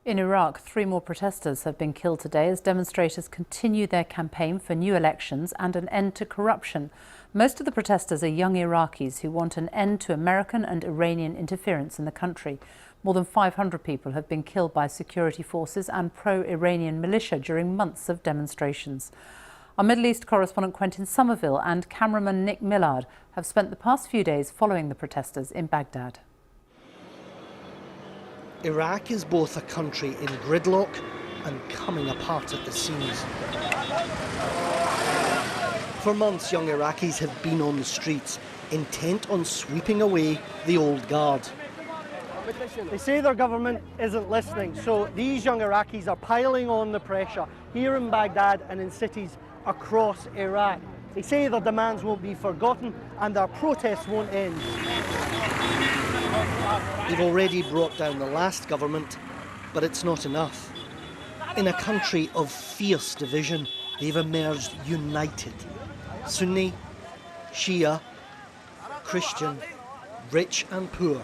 In Iraq, 3 more protesters have been killed today as demonstrators continue their campaign for new elections and an end to corruption. Most of the protesters are young Iraqis who want an end to American and Iranian interference in the country. More than 500 people have been killed by security forces and pro-Iranian militia during months of demonstrations. Our Middle East correspondent Quentin Somerville and cameraman Nick Millard have spent the past few days following the protesters in Baghdad. Iraq is both a country in gridlock and coming apart at the seams. For months, young Iraqis have been on the streets, intent on sweeping away the old guard. They say their government isn't listening, so these young Iraqis are piling on the pressure here in Baghdad and in cities across Iraq. They say their demands won't be forgotten and their protests won't end. They've already brought down the last government, but it's not enough. In a country of fierce division, they've emerged united. Sunni, Shia, Christian, rich and poor.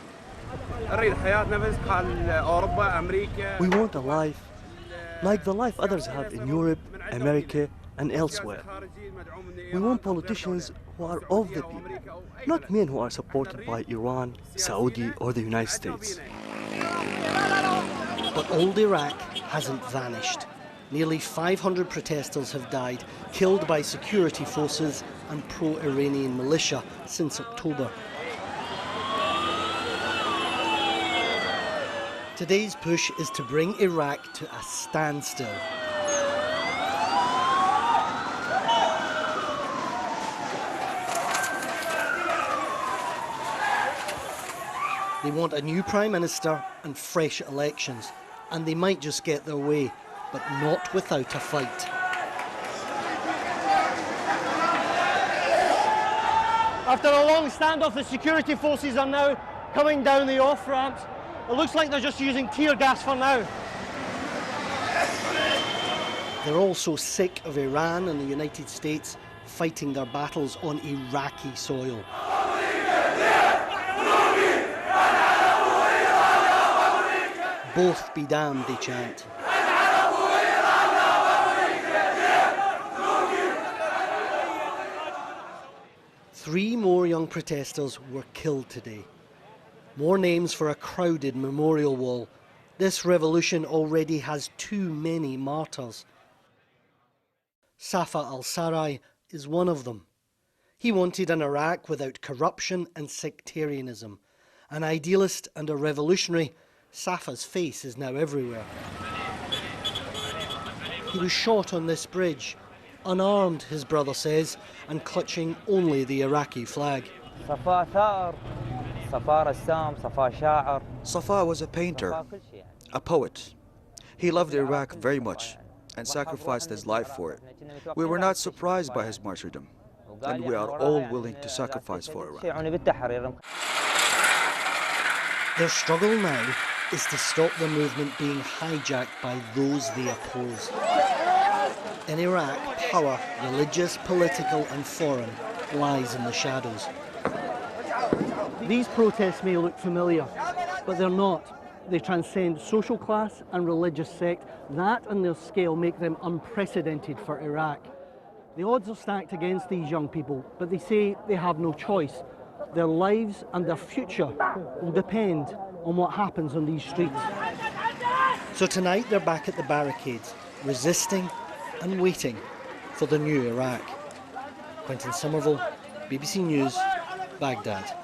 We want a life like the life others have in Europe, America and elsewhere. We want politicians who are of the people, not men who are supported by Iran, Saudi or the United States. But old Iraq hasn't vanished. Nearly 500 protesters have died, killed by security forces and pro-Iranian militia since October. Today's push is to bring Iraq to a standstill. They want a new Prime Minister and fresh elections, and they might just get their way, but not without a fight. After a long standoff, the security forces are now coming down the off-ramps. It looks like they're just using tear gas for now. They're also sick of Iran and the United States fighting their battles on Iraqi soil. Both be damned, they chant. Three more young protesters were killed today. More names for a crowded memorial wall. This revolution already has too many martyrs. Safa al-Sarai is one of them. He wanted an Iraq without corruption and sectarianism. An idealist and a revolutionary, Safa's face is now everywhere. He was shot on this bridge, unarmed, his brother says, and clutching only the Iraqi flag. Safa was a painter, a poet. He loved Iraq very much and sacrificed his life for it. We were not surprised by his martyrdom, and we are all willing to sacrifice for Iraq. Their struggle now is to stop the movement being hijacked by those they oppose. In Iraq, power, religious, political and foreign, lies in the shadows. These protests may look familiar, but they're not. They transcend social class and religious sect. That and their scale make them unprecedented for Iraq. The odds are stacked against these young people, but they say they have no choice. Their lives and their future will depend on what happens on these streets. So tonight they're back at the barricades, resisting and waiting for the new Iraq. Quentin Somerville, BBC News, Baghdad.